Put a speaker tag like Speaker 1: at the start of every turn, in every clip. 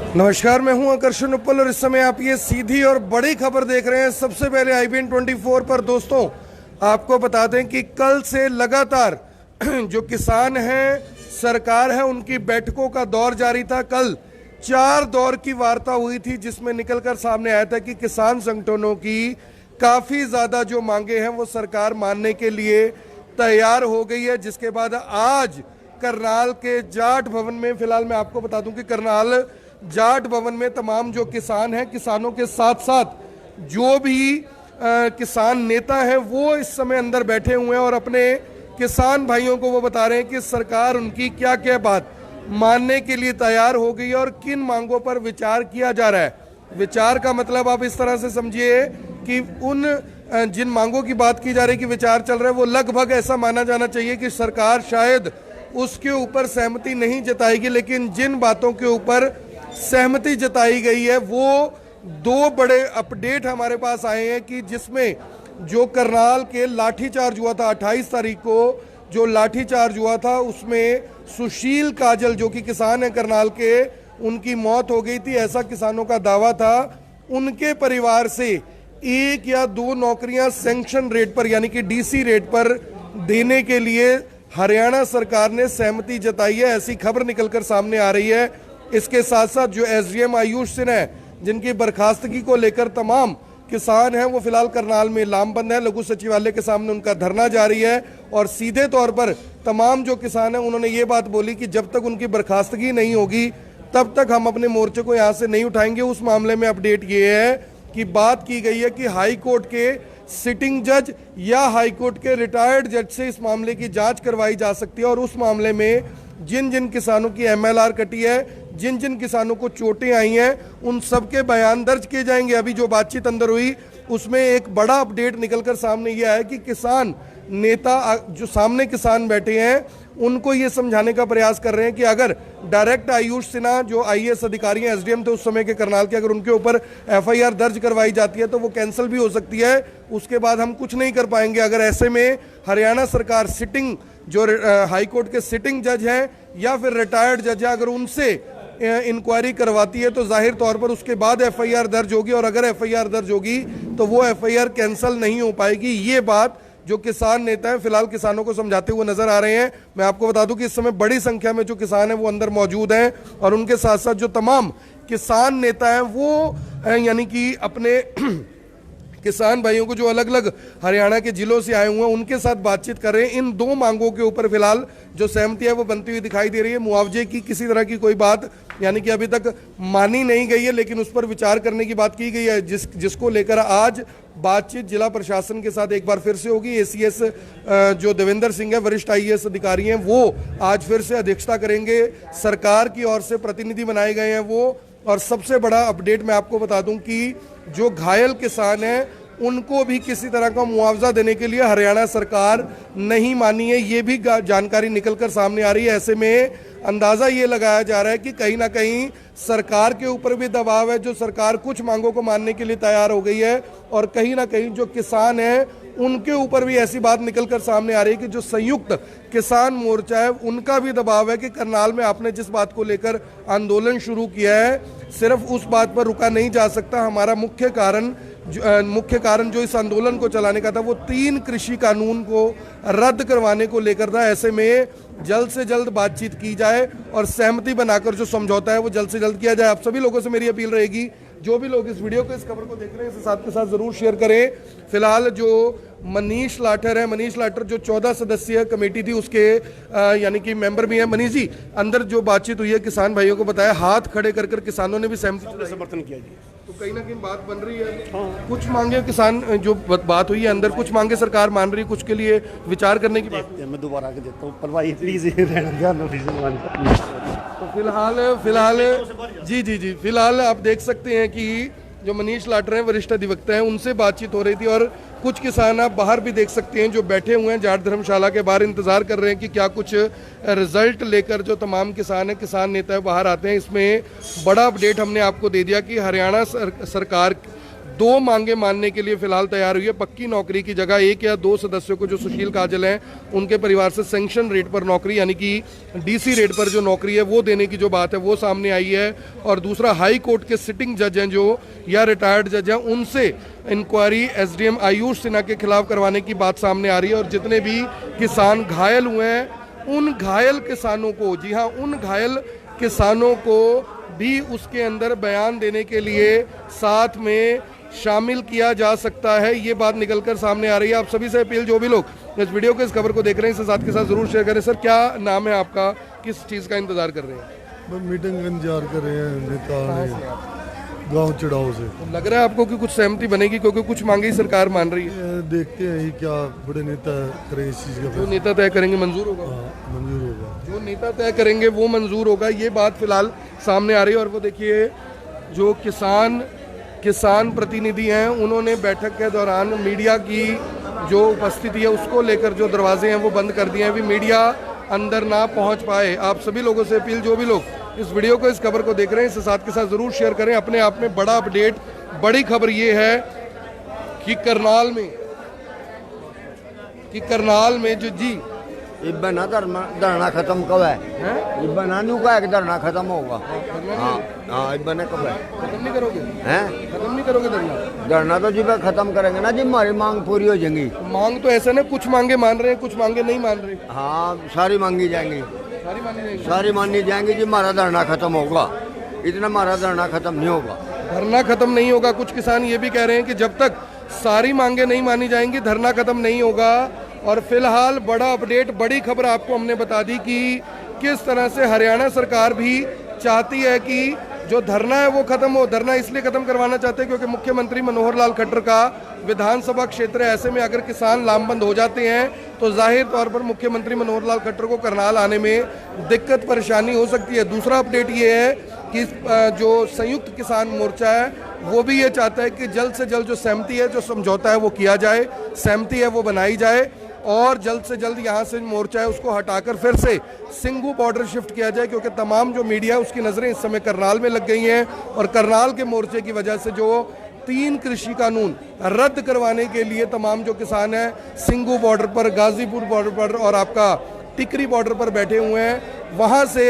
Speaker 1: नमस्कार, मैं हूं आकर्षण उपल और इस समय आप ये सीधी और बड़ी खबर देख रहे हैं। सबसे पहले IBN 24 पर दोस्तों आपको बता दें कि कल से लगातार जो किसान हैं, सरकार है, उनकी बैठकों का दौर जारी था। कल 4 दौर की वार्ता हुई थी जिसमें निकलकर सामने आया था कि किसान संगठनों की काफ़ी ज़्यादा जो मांगे हैं वो सरकार मानने के लिए तैयार हो गई है। जिसके बाद आज करनाल के जाट भवन में, फिलहाल मैं आपको बता दूं कि करनाल जाट भवन में तमाम जो किसान हैं, किसानों के साथ साथ जो भी किसान नेता हैं वो इस समय अंदर बैठे हुए हैं और अपने किसान भाइयों को वो बता रहे हैं कि सरकार उनकी क्या क्या बात मानने के लिए तैयार हो गई है और किन मांगों पर विचार किया जा रहा है। विचार का मतलब आप इस तरह से समझिए कि उन जिन मांगों की बात की जा रही है कि विचार चल रहा है, वो लगभग ऐसा माना जाना चाहिए कि सरकार शायद उसके ऊपर सहमति नहीं जताएगी, लेकिन जिन बातों के ऊपर सहमति जताई गई है वो 2 बड़े अपडेट हमारे पास आए हैं कि जिसमें जो करनाल के लाठीचार्ज हुआ था 28 तारीख को, जो लाठीचार्ज हुआ था उसमें सुशील काजल जो कि किसान है करनाल के, उनकी मौत हो गई थी, ऐसा किसानों का दावा था। उनके परिवार से 1 या 2 नौकरियां सैंक्शन रेट पर यानी कि DC रेट पर देने के लिए हरियाणा सरकार ने सहमति जताई है, ऐसी खबर निकलकर सामने आ रही है। इसके साथ साथ जो SDM आयुष सिन्हा है, जिनकी बर्खास्तगी को लेकर तमाम किसान हैं, वो फिलहाल करनाल में लामबंद है। लघु सचिवालय के सामने उनका धरना जारी है और सीधे तौर पर तमाम जो किसान हैं उन्होंने ये बात बोली कि जब तक उनकी बर्खास्तगी नहीं होगी तब तक हम अपने मोर्चे को यहाँ से नहीं उठाएंगे। उस मामले में अपडेट ये है कि बात की गई है कि हाई कोर्ट के सिटिंग जज या हाई कोर्ट के रिटायर्ड जज से इस मामले की जांच करवाई जा सकती है और उस मामले में जिन जिन किसानों की MLR कटी है, जिन जिन किसानों को चोटें आई हैं, उन सबके बयान दर्ज किए जाएंगे। अभी जो बातचीत अंदर हुई उसमें एक बड़ा अपडेट निकलकर सामने ये आया कि किसान नेता जो सामने किसान बैठे हैं उनको ये समझाने का प्रयास कर रहे हैं कि अगर डायरेक्ट आयुष सिन्हा जो IAS अधिकारी हैं, SDM थे उस समय के करनाल के, अगर उनके ऊपर FIR दर्ज करवाई जाती है तो वो कैंसिल भी हो सकती है, उसके बाद हम कुछ नहीं कर पाएंगे। अगर ऐसे में हरियाणा सरकार सिटिंग जो हाई कोर्ट के सिटिंग जज हैं या फिर रिटायर्ड जज हैं, अगर उनसे इंक्वायरी करवाती है तो जाहिर तौर पर उसके बाद FIR दर्ज होगी और अगर FIR दर्ज होगी तो वो FIR कैंसिल नहीं हो पाएगी। ये बात जो किसान नेता हैं फिलहाल किसानों को समझाते हुए नजर आ रहे हैं। मैं आपको बता दूं कि इस समय बड़ी संख्या में जो किसान हैं वो अंदर मौजूद हैं और उनके साथ साथ जो तमाम किसान नेता हैं वो यानी कि अपने किसान भाइयों को जो अलग अलग हरियाणा के जिलों से आए हुए हैं उनके साथ बातचीत कर रहे हैं। इन 2 मांगों के ऊपर फिलहाल जो सहमति है वो बनती हुई दिखाई दे रही है। मुआवजे की किसी तरह की कोई बात यानी कि अभी तक मानी नहीं गई है, लेकिन उस पर विचार करने की बात की गई है, जिसको लेकर आज बातचीत जिला प्रशासन के साथ एक बार फिर से होगी। ACS जो देवेंद्र सिंह है, वरिष्ठ IAS अधिकारी हैं, वो आज फिर से अध्यक्षता करेंगे। सरकार की ओर से प्रतिनिधि बनाए गए हैं वो। और सबसे बड़ा अपडेट मैं आपको बता दूं कि जो घायल किसान हैं उनको भी किसी तरह का मुआवजा देने के लिए हरियाणा सरकार नहीं मानी है, ये भी जानकारी निकलकर सामने आ रही है। ऐसे में अंदाज़ा ये लगाया जा रहा है कि कहीं ना कहीं सरकार के ऊपर भी दबाव है, जो सरकार कुछ मांगों को मानने के लिए तैयार हो गई है और कहीं ना कहीं जो किसान हैं उनके ऊपर भी ऐसी बात निकलकर सामने आ रही है कि जो संयुक्त किसान मोर्चा है उनका भी दबाव है कि करनाल में आपने जिस बात को लेकर आंदोलन शुरू किया है सिर्फ उस बात पर रुका नहीं जा सकता। हमारा मुख्य कारण जो इस आंदोलन को चलाने का था वो 3 कृषि कानून को रद्द करवाने को लेकर था। ऐसे में जल्द से जल्द बातचीत की जाए और सहमति बनाकर जो समझौता है वो जल्द से जल्द किया जाए। आप सभी लोगों से मेरी अपील रहेगी, जो भी लोग इस वीडियो को, इस खबर को देख रहे हैं, इसे साथ के साथ जरूर शेयर करें। फिलहाल जो मनीष लाठर है, मनीष लाठर जो 14 सदस्यीय कमेटी थी उसके यानी कि मेंबर भी हैं। मनीष जी, अंदर जो बातचीत हुई है किसान भाइयों को बताया, हाथ खड़े कर कर किसानों ने भी समर्थन किया जी, तो कहीं ना कहीं बात बन रही है। हाँ। कुछ मांगे किसान जो बात हुई है अंदर, कुछ मांगे सरकार मान रही है, कुछ के लिए विचार करने की बात। मैं दोबारा के देता हूँ प्लीज। तो फिलहाल जी फिलहाल आप देख सकते हैं कि जो मनीष लाठर हैं वरिष्ठ अधिवक्ता हैं, उनसे बातचीत हो रही थी और कुछ किसान आप बाहर भी देख सकते हैं जो बैठे हुए हैं जाट धर्मशाला के बाहर, इंतजार कर रहे हैं कि क्या कुछ रिजल्ट लेकर जो तमाम किसान हैं, किसान नेता बाहर आते हैं। इसमें बड़ा अपडेट हमने आपको दे दिया कि हरियाणा सरकार 2 मांगे मानने के लिए फिलहाल तैयार हुई है। पक्की नौकरी की जगह 1 या 2 सदस्यों को जो सुशील काजल हैं उनके परिवार से सैंक्शन रेट पर नौकरी यानी कि डीसी रेट पर जो नौकरी है वो देने की जो बात है वो सामने आई है। और दूसरा, हाई कोर्ट के सिटिंग जज हैं जो या रिटायर्ड जज हैं उनसे इंक्वायरी एसडीएम आयुष सिन्हा के खिलाफ करवाने की बात सामने आ रही है। और जितने भी किसान घायल हुए हैं उन घायल किसानों को, जी हाँ, उन घायल किसानों को भी उसके अंदर बयान देने के लिए साथ में शामिल किया जा सकता है, ये बात निकलकर सामने आ रही है। आप सभी से अपील, जो भी लोग इस वीडियो को, इस खबर को देख रहे हैं, इसे साथ के साथ जरूर शेयर करें। सर, क्या नाम है आपका, किस चीज़ का इंतजार कर रहे हैं?
Speaker 2: मीटिंग का इंतजार कर रहे हैं नेता गांव चढ़ाव से।
Speaker 1: तो लग रहा है आपको कि कुछ सहमति बनेगी, क्योंकि कुछ मांगे ही सरकार मान रही है।
Speaker 2: देखते हैं ये क्या बड़े नेता करेंगे इस चीज़ का।
Speaker 1: जो नेता तय करेंगे मंजूर होगा।
Speaker 2: मंजूर होगा।
Speaker 1: जो नेता तय करेंगे वो मंजूर होगा, ये बात फिलहाल सामने आ रही है। और वो देखिए, जो किसान प्रतिनिधि हैं उन्होंने बैठक के दौरान मीडिया की जो उपस्थिति है उसको लेकर जो दरवाजे हैं वो बंद कर दिए हैं, भी मीडिया अंदर ना पहुंच पाए। आप सभी लोगों से अपील, जो भी लोग इस वीडियो को, इस खबर को देख रहे हैं, इसे साथ के साथ जरूर शेयर करें। अपने आप में बड़ा अपडेट, बड़ी खबर ये है कि करनाल में जो जी
Speaker 3: इब्बना धरना खत्म कब है? इब्बना न्यू का एक धरना खत्म होगा। हाँ, इब्बना कब है?
Speaker 1: खत्म नहीं करोगे? हैं? खत्म नहीं करोगे धरना?
Speaker 3: धरना तो जी खत्म करेंगे ना जी, हमारी मांग पूरी हो जाएंगी।
Speaker 1: मांग तो ऐसा ना, कुछ मांगे मान रहे हैं, कुछ मांगे नहीं मान रहे।
Speaker 3: हाँ, सारी मांगी जाएंगी, सारी मानी जाएंगी जी। हमारा धरना खत्म होगा, इतना हमारा धरना खत्म नहीं होगा।
Speaker 1: धरना खत्म नहीं होगा। कुछ किसान ये भी कह रहे हैं कि जब तक सारी मांगे नहीं मानी जाएंगी धरना खत्म नहीं होगा। और फिलहाल बड़ा अपडेट, बड़ी खबर आपको हमने बता दी कि किस तरह से हरियाणा सरकार भी चाहती है कि जो धरना है वो खत्म हो। धरना इसलिए खत्म करवाना चाहते हैं क्योंकि मुख्यमंत्री मनोहर लाल खट्टर का विधानसभा क्षेत्र है। ऐसे में अगर किसान लामबंद हो जाते हैं तो जाहिर तौर पर मुख्यमंत्री मनोहर लाल खट्टर को करनाल आने में दिक्कत परेशानी हो सकती है। दूसरा अपडेट ये है कि जो संयुक्त किसान मोर्चा है वो भी ये चाहता है कि जल्द से जल्द जो सहमति है, जो समझौता है वो किया जाए, सहमति है वो बनाई जाए और जल्द से जल्द यहाँ से मोर्चा है उसको हटाकर फिर से सिंघू बॉर्डर शिफ्ट किया जाए, क्योंकि तमाम जो मीडिया है उसकी नज़रें इस समय करनाल में लग गई हैं। और करनाल के मोर्चे की वजह से जो 3 कृषि कानून रद्द करवाने के लिए तमाम जो किसान हैं सिंघू बॉर्डर पर, गाजीपुर बॉर्डर पर और आपका टिकरी बॉर्डर पर बैठे हुए हैं, वहाँ से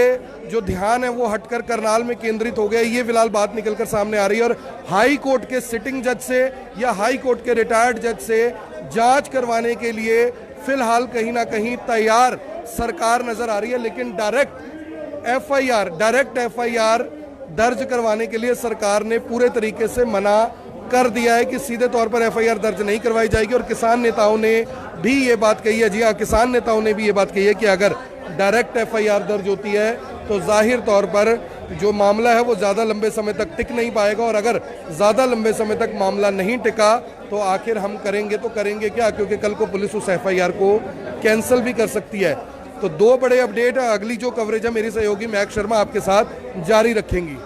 Speaker 1: जो ध्यान है वो हटकर करनाल में केंद्रित हो गया। ये फिलहाल बात निकलकर सामने आ रही है। और हाई कोर्ट के सिटिंग जज से या हाई कोर्ट के रिटायर्ड जज से जांच करवाने के लिए फिलहाल कहीं ना कहीं तैयार सरकार नजर आ रही है, लेकिन डायरेक्ट एफआईआर दर्ज करवाने के लिए सरकार ने पूरे तरीके से मना कर दिया है कि सीधे तौर पर एफआईआर दर्ज नहीं करवाई जाएगी। और किसान नेताओं ने भी ये बात कही है, जी हाँ, किसान नेताओं ने भी ये बात कही है कि अगर डायरेक्ट एफआईआर दर्ज होती है तो जाहिर तौर पर जो मामला है वो ज़्यादा लंबे समय तक टिक नहीं पाएगा। और अगर ज़्यादा लंबे समय तक मामला नहीं टिका तो आखिर हम करेंगे तो करेंगे क्या, क्योंकि कल को पुलिस उस एफआईआर को कैंसिल भी कर सकती है। तो 2 बड़े अपडेट है। अगली जो कवरेज है मेरी सहयोगी महक शर्मा आपके साथ जारी रखेंगी।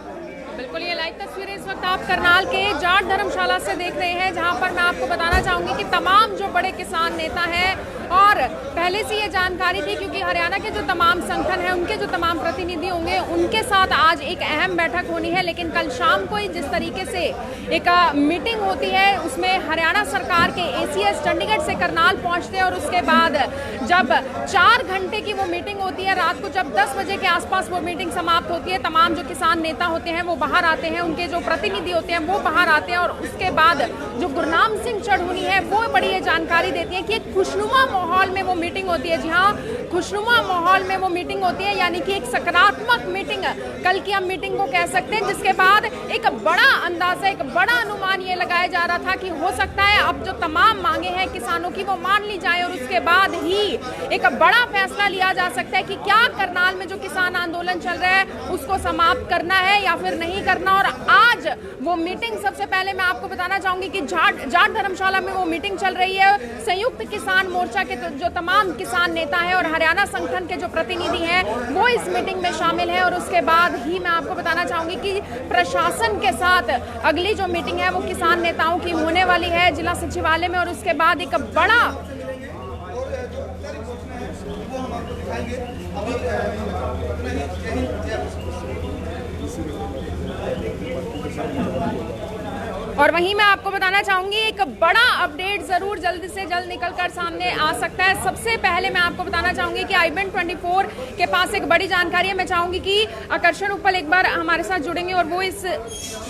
Speaker 4: बिल्कुल, ये लाइव तस्वीरें इस वक्त आप करनाल के जाट धर्मशाला से देख रहे हैं, जहां पर मैं आपको बताना चाहूंगी कि तमाम जो बड़े किसान नेता हैं, और पहले से ये जानकारी थी क्योंकि हरियाणा के जो तमाम संगठन हैं उनके जो तमाम प्रतिनिधि होंगे उनके साथ आज एक अहम बैठक होनी है। लेकिन कल शाम को ही जिस तरीके से एक मीटिंग होती है उसमें हरियाणा सरकार के एसीएस चंडीगढ़ से करनाल पहुंचते हैं और उसके बाद जब 4 घंटे की वो मीटिंग होती है, रात को जब 10 बजे के आसपास वो मीटिंग समाप्त होती है, तमाम जो किसान नेता होते हैं वो बाहर आते हैं, उनके जो प्रतिनिधि होते हैं वो बाहर आते हैं और उसके बाद जो गुरनाम सिंह चढ़ूनी है वो बड़ी ये जानकारी देती है कि एक खुशनुमा माहौल में वो मीटिंग होती है। जी हाँ, खुशनुमा माहौल में वो मीटिंग होती है, यानी कि एक सकारात्मक मीटिंग कल की हम मीटिंग को कह सकते हैं, जिसके बाद एक बड़ा अंदाजा, एक बड़ा अनुमान ये लगाया जा रहा था कि हो सकता है अब जो तमाम मांगे हैं किसानों की वो मान ली जाए और उसके बाद ही एक बड़ा फैसला लिया जा सकता है कि क्या करनाल में जो किसान आंदोलन चल रहा है उसको समाप्त करना है या फिर नहीं करना। और आज वो मीटिंग, सबसे पहले मैं आपको बताना चाहूंगी कि जाट धर्मशाला में वो मीटिंग चल रही है। संयुक्त किसान मोर्चा के जो तमाम किसान नेता हैं और हरियाणा संगठन के जो प्रतिनिधि हैं वो इस मीटिंग में शामिल हैं और उसके बाद ही मैं आपको बताना चाहूंगी कि प्रशासन के साथ अगली जो मीटिंग है वो किसान नेताओं की होने वाली है जिला सचिवालय में और उसके बाद एक बड़ा और वहीं मैं आपको बताना चाहूंगी एक बड़ा अपडेट जरूर जल्द से जल्द निकलकर सामने आ सकता है। सबसे पहले मैं आपको बताना चाहूंगी कि i-24 के पास एक बड़ी जानकारी है। मैं चाहूंगी कि आकर्षण उपल एक बार हमारे साथ जुड़ेंगे और वो इस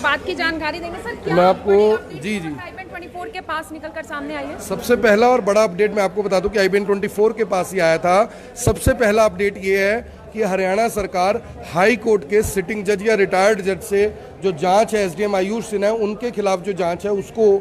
Speaker 4: बात की जानकारी देंगे। सर, क्या
Speaker 1: मैं आपको जी
Speaker 4: i-24 के पास निकलकर सामने आई है?
Speaker 1: सबसे पहला और बड़ा अपडेट मैं आपको बता दूं कि i-24 के पास ही आया था। सबसे पहला अपडेट ये है कि हरियाणा सरकार हाई कोर्ट के सिटिंग जज या रिटायर्ड जज से जो जांच है एसडीएम आयुष सिन्हा उनके खिलाफ जो जांच है उसको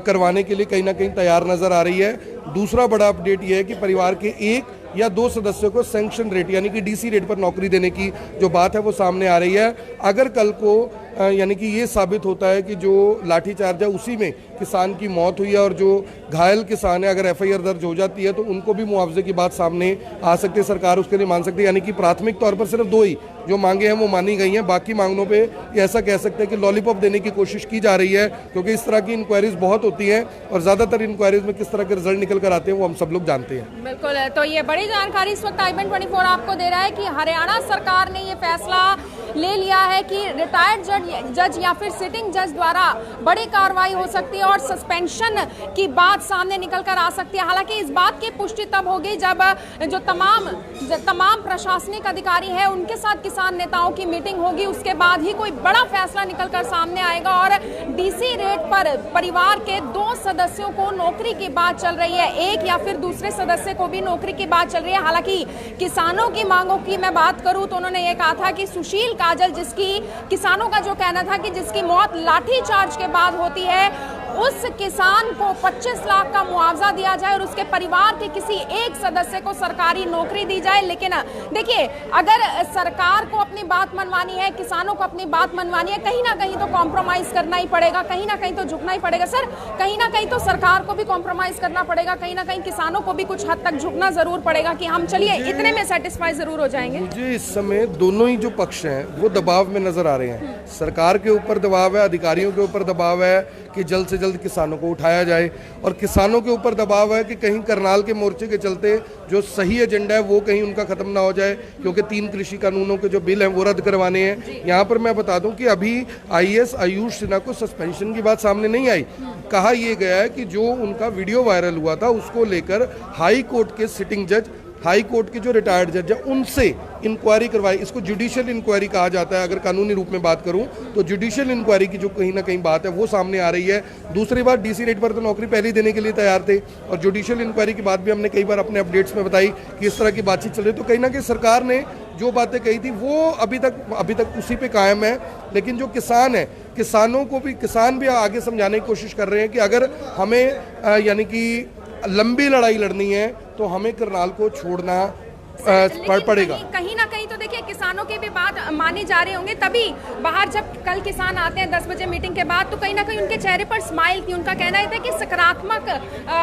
Speaker 1: करवाने के लिए कहीं ना कहीं तैयार नजर आ रही है। दूसरा बड़ा अपडेट यह है कि परिवार के 1 या 2 सदस्यों को सैंक्शन रेट यानी कि डीसी रेट पर नौकरी देने की जो बात है वो सामने आ रही है। अगर कल को यानी कि ये साबित होता है कि जो लाठीचार्ज है उसी में किसान की मौत हुई है और जो घायल किसान है अगर एफआईआर दर्ज हो जाती है तो उनको भी मुआवजे की बात सामने आ सकती है, सरकार उसके लिए मान सकती है। यानी कि प्राथमिक तौर पर सिर्फ 2 ही जो मांगे हैं वो मानी गई हैं, बाकी मांगों पे ऐसा कह सकते हैं कि लॉलीपॉप देने की कोशिश की जा रही है, क्योंकि इस तरह की इंक्वायरीज बहुत होती हैं और ज़्यादातर इंक्वायरीज में किस तरह के रिजल्ट निकल कर आते हैं वो हम सब लोग जानते हैं।
Speaker 4: बिल्कुल, तो ये बड़ी जानकारी इस वक्त i-24 आपको दे रहा है कि हरियाणा सरकार ने ये फैसला ले लिया है कि रिटायर्ड जज या फिर सिटिंग जज द्वारा बड़ी कार्रवाई हो सकती है और सस्पेंशन की बात सामने निकल कर आ सकती है। हालांकि इस बात की पुष्टि तब होगी जब जो तमाम प्रशासनिक अधिकारी हैं उनके साथ किसान नेताओं की मीटिंग होगी, उसके बाद ही कोई बड़ा फैसला निकल कर सामने आएगा। और डीसी रेट पर परिवार के 2 सदस्यों को नौकरी की बात चल रही है, 1 या फिर दूसरे सदस्य को भी नौकरी की बात चल रही है। हालांकि किसानों की मांगों की मैं बात करूं तो उन्होंने ये कहा था कि सुशील काजल, जिसकी किसानों का जो कहना था कि जिसकी मौत लाठीचार्ज के बाद होती है, उस किसान को 25 लाख का मुआवजा दिया जाए और उसके परिवार के किसी एक सदस्य को सरकारी नौकरी दी जाए। लेकिन देखिए, अगर सरकार को अपनी बात मनवानी है, किसानों को अपनी बात मनवानी है, कहीं ना कहीं तो कॉम्प्रोमाइज करना ही पड़ेगा, कहीं ना कहीं तो झुकना ही पड़ेगा। सर, कहीं ना कहीं तो सरकार को भी कॉम्प्रोमाइज करना पड़ेगा, कहीं ना कहीं किसानों को भी कुछ हद तक झुकना जरूर पड़ेगा कि हम चलिए इतने में सेटिस्फाई जरूर हो जाएंगे।
Speaker 1: मुझे इस समय दोनों ही जो पक्ष हैं वो दबाव में नजर आ रहे हैं। सरकार के ऊपर दबाव है, अधिकारियों के ऊपर दबाव है कि जल्द से जल्द किसानों को उठाया जाए, और किसानों के ऊपर दबाव है कि कहीं करनाल के मोर्चे के चलते जो सही एजेंडा है वो कहीं उनका खत्म ना हो जाए, क्योंकि 3 कृषि कानूनों के जो बिल हैं वो रद्द करवाने हैं। यहाँ पर मैं बता दूं कि अभी आईएएस आयुष सिन्हा को सस्पेंशन की बात सामने नहीं आई। कहा यह गया है कि जो उनका वीडियो वायरल हुआ था उसको लेकर हाई कोर्ट के सिटिंग जज, हाई कोर्ट के जो रिटायर्ड जज है उनसे इंक्वायरी करवाई। इसको जुडिशियल इंक्वायरी कहा जाता है, अगर कानूनी रूप में बात करूं तो जुडिशियल इंक्वायरी की जो कहीं ना कहीं बात है वो सामने आ रही है। दूसरी बात, डीसी रेट पर तो नौकरी पहले ही देने के लिए तैयार थे, और जुडिशियल इंक्वायरी की बात भी हमने कई बार अपने अपडेट्स में बताई कि इस तरह की बातचीत चल रही है। तो कहीं ना कहीं सरकार ने जो बातें कही थी वो अभी तक उसी पे कायम है। लेकिन जो किसान है, किसानों को भी किसान भी आगे समझाने की कोशिश कर रहे हैं कि अगर हमें यानी कि लंबी लड़ाई लड़नी है तो हमें करनाल को छोड़ना पड़ेगा।
Speaker 4: कहीं ना कहीं तो देखिए, किसानों की भी बात मानी जा रही होंगे, तभी बाहर जब कल किसान आते हैं 10 बजे मीटिंग के बाद तो कहीं ना कहीं उनके चेहरे पर स्माइल थी। उनका कहना है कि सकारात्मक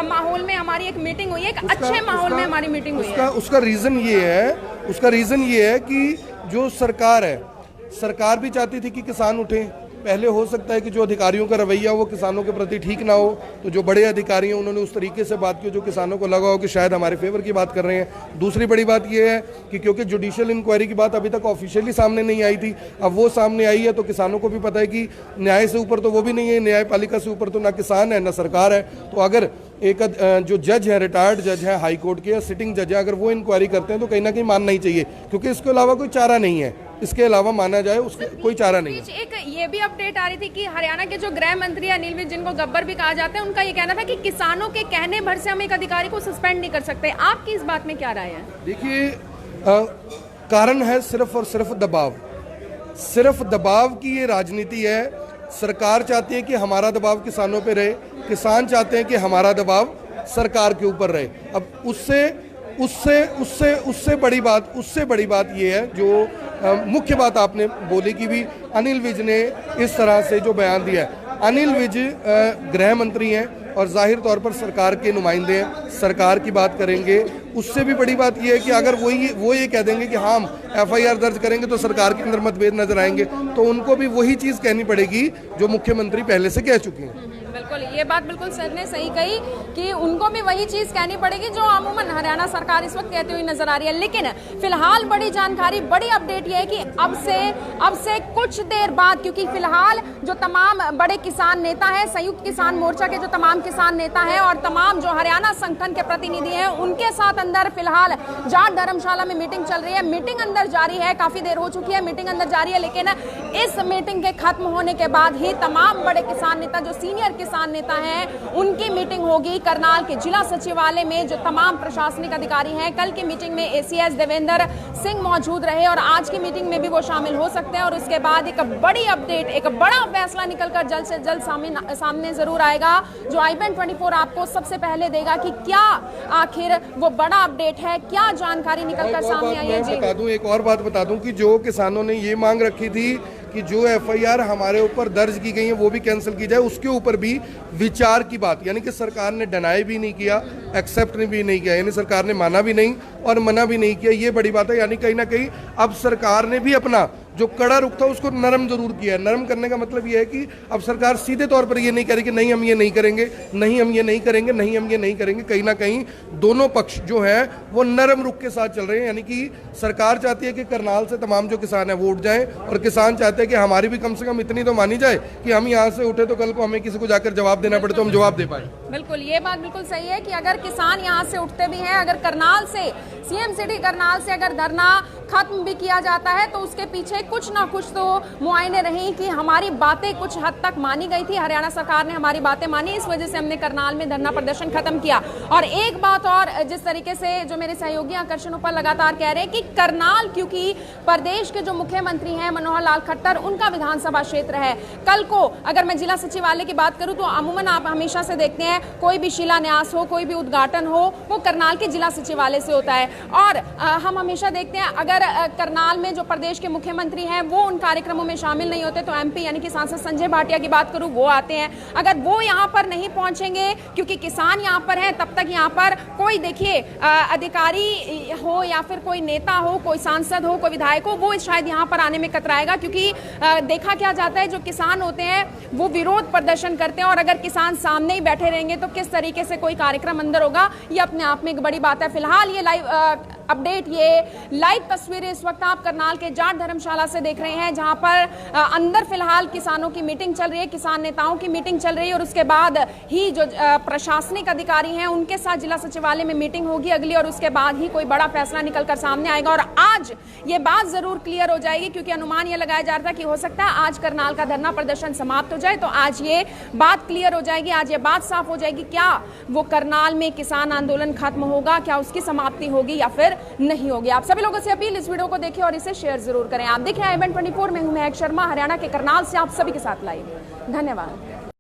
Speaker 4: माहौल में हमारी एक मीटिंग हुई है, एक अच्छे माहौल में हमारी मीटिंग हुई है।
Speaker 1: उसका रीजन ये है कि जो सरकार है, सरकार भी चाहती थी कि किसान उठे। पहले हो सकता है कि जो अधिकारियों का रवैया वो किसानों के प्रति ठीक ना हो, तो जो बड़े अधिकारी हैं उन्होंने उस तरीके से बात की जो किसानों को लगा हो कि शायद हमारे फेवर की बात कर रहे हैं। दूसरी बड़ी बात ये है कि क्योंकि जुडिशियल इंक्वायरी की बात अभी तक ऑफिशियली सामने नहीं आई थी, अब वो सामने आई है तो किसानों को भी पता है कि न्याय से ऊपर तो वो भी नहीं है, न्यायपालिका से ऊपर तो ना किसान है ना सरकार है। तो अगर एक जो जज है, रिटायर्ड जज है हाई कोर्ट के या सिटिंग जज है, अगर वो इंक्वायरी करते हैं तो कहीं ना कहीं मानना ही चाहिए, क्योंकि इसके अलावा कोई चारा नहीं है। इसके अलावा माना जाए उसका कोई चारा नहीं है।
Speaker 4: एक ये भी अपडेट आ रही थी कि हरियाणा के जो गृह मंत्री अनिल विज, जिनको गब्बर भी कहा जाता है, उनका ये कहना था कि किसानों के कहने भर से हम एक अधिकारी को सस्पेंड नहीं कर सकते। आपकी इस बात में क्या राय है?
Speaker 1: देखिए, कारण है सिर्फ और सिर्फ दबाव। सिर्फ दबाव की ये राजनीति है। सरकार चाहती है कि हमारा दबाव किसानों पे रहे, किसान चाहते हैं कि हमारा दबाव सरकार के ऊपर रहे। अब उससे बड़ी बात ये है, जो मुख्य बात आपने बोली कि भी अनिल विज ने इस तरह से जो बयान दिया है। अनिल विज गृह मंत्री हैं और जाहिर तौर पर सरकार के नुमाइंदे हैं, सरकार की बात करेंगे। उससे भी बड़ी बात यह है कि अगर वो ये कह देंगे कि हम एफआईआर दर्ज करेंगे तो सरकार के अंदर मतभेद नजर आएंगे, तो उनको भी वही चीज़ कहनी पड़ेगी जो मुख्यमंत्री पहले से कह चुके हैं।
Speaker 4: बिल्कुल, ये बात बिल्कुल सर ने सही कही कि उनको भी वही चीज कहनी पड़ेगी जो अमूमन हरियाणा सरकार इस वक्त कहती हुई नजर आ रही है। लेकिन फिलहाल बड़ी जानकारी, बड़ी अपडेट ये है कि अब से कुछ देर बाद, क्योंकि फिलहाल जो तमाम बड़े किसान नेता हैं, संयुक्त किसान मोर्चा के जो तमाम किसान नेता हैं और तमाम जो हरियाणा संगठन के प्रतिनिधि हैं, उनके साथ अंदर फिलहाल जाट धर्मशाला में मीटिंग चल रही है। मीटिंग अंदर जारी है, काफी देर हो चुकी है, मीटिंग अंदर जारी है। लेकिन इस मीटिंग के खत्म होने के बाद ही तमाम बड़े किसान नेता, जो सीनियर किसान नेता हैं, उनकी मीटिंग होगी करनाल के जिला सचिवालय में। जो तमाम प्रशासनिक अधिकारी हैं, कल की मीटिंग में एसीएस देवेंद्र सिंह मौजूद रहे और आज की मीटिंग में भी वो शामिल हो सकते हैं। और उसके बाद एक बड़ी अपडेट, एक बड़ा फैसला निकलकर जल्द से जल्द सामने जरूर आएगा, जो IBN 24 आपको सबसे पहले देगा कि क्या आखिर वो बड़ा अपडेट है, क्या जानकारी निकलकर सामने आई है। जी
Speaker 1: बता दूं, एक और बात बता दूं कि जो किसानों ने ये मांग रखी थी कि जो FIR हमारे ऊपर दर्ज की गई है वो भी कैंसिल की जाए, उसके ऊपर भी विचार की बात, यानी कि सरकार ने डिनाई भी नहीं किया, एक्सेप्ट भी नहीं किया, यानी सरकार ने माना भी नहीं और मना भी नहीं किया। ये बड़ी बात है, यानी कहीं ना कहीं अब सरकार ने भी अपना जो कड़ा रुख था उसको नरम जरूर किया है। नरम करने का मतलब ये है कि अब सरकार सीधे तौर पर ये नहीं कह रही कि नहीं हम ये नहीं करेंगे, नहीं हम ये नहीं करेंगे, नहीं हम ये नहीं करेंगे। कहीं ना कहीं दोनों पक्ष जो है वो नरम रुख के साथ चल रहे हैं, यानी कि सरकार चाहती है कि करनाल से तमाम जो किसान है वो उठ जाएं और किसान चाहते हैं कि हमारी भी कम से कम इतनी तो मानी जाए कि हम यहाँ से उठे तो कल को हमें किसी को जाकर जवाब देना पड़े तो हम जवाब दे पाए।
Speaker 4: बिल्कुल, ये बात बिल्कुल सही है कि अगर किसान यहाँ से उठते भी हैं, अगर करनाल से, CM सिटी करनाल से अगर धरना खत्म भी किया जाता है तो उसके पीछे कुछ ना कुछ तो मुआयने रही कि हमारी बातें कुछ हद तक मानी गई थी, हरियाणा सरकार ने हमारी बातें मानी, इस वजह से हमने करनाल में धरना प्रदर्शन खत्म किया। और एक बात और, जिस तरीके से जो मेरे सहयोगी आकर्षण पर लगातार कह रहे हैं कि करनाल, क्योंकि प्रदेश के जो मुख्यमंत्री हैं मनोहर लाल खट्टर, उनका विधानसभा क्षेत्र है। कल को अगर मैं जिला सचिवालय की बात करूं तो अमूमन आप हमेशा से देखते हैं कोई भी शिलान्यास हो, कोई भी उद्घाटन हो, वो करनाल के जिला सचिवालय से होता है। और हम हमेशा देखते हैं अगर करनाल में जो प्रदेश के मुख्यमंत्री हैं वो उन कार्यक्रमों में शामिल नहीं होते तो MP यानी कि सांसद संजय भाटिया की बात करूं, वो आते हैं। अगर वो यहाँ पर नहीं पहुंचेंगे क्योंकि किसान यहाँ पर है, तब तक यहाँ पर कोई, देखिए, अधिकारी हो या फिर कोई नेता हो, कोई सांसद हो, कोई विधायक हो, वो शायद यहाँ पर आने में कतराएगा। क्योंकि देखा क्या जाता है, जो किसान होते हैं वो विरोध प्रदर्शन करते हैं और अगर किसान सामने ही बैठे रहेंगे तो किस तरीके से कोई कार्यक्रम अंदर होगा, ये अपने आप में एक बड़ी बात है। फिलहाल ये लाइव अपडेट, ये लाइव तस्वीरें इस वक्त आप करनाल के जाट धर्मशाला से देख रहे हैं, जहां पर अंदर फिलहाल किसानों की मीटिंग चल रही है, किसान नेताओं की मीटिंग चल रही है और उसके बाद ही जो प्रशासनिक अधिकारी हैं उनके साथ जिला सचिवालय में मीटिंग होगी अगली, और उसके बाद ही कोई बड़ा फैसला निकलकर सामने आएगा। और आज ये बात जरूर क्लियर हो जाएगी, क्योंकि अनुमान ये लगाया जा रहा था कि हो सकता है आज करनाल का धरना प्रदर्शन समाप्त हो जाए, तो आज ये बात क्लियर हो जाएगी, आज ये बात साफ हो जाएगी, क्या वो करनाल में किसान आंदोलन खत्म होगा, क्या उसकी समाप्ति होगी या फिर नहीं होगी। आप सभी लोगों से अपील, इस वीडियो को देखें और इसे शेयर जरूर करें। आप देख रहे हैं IBN 24, मैं हूं महक शर्मा, हरियाणा के करनाल से आप सभी के साथ लाइव। धन्यवाद।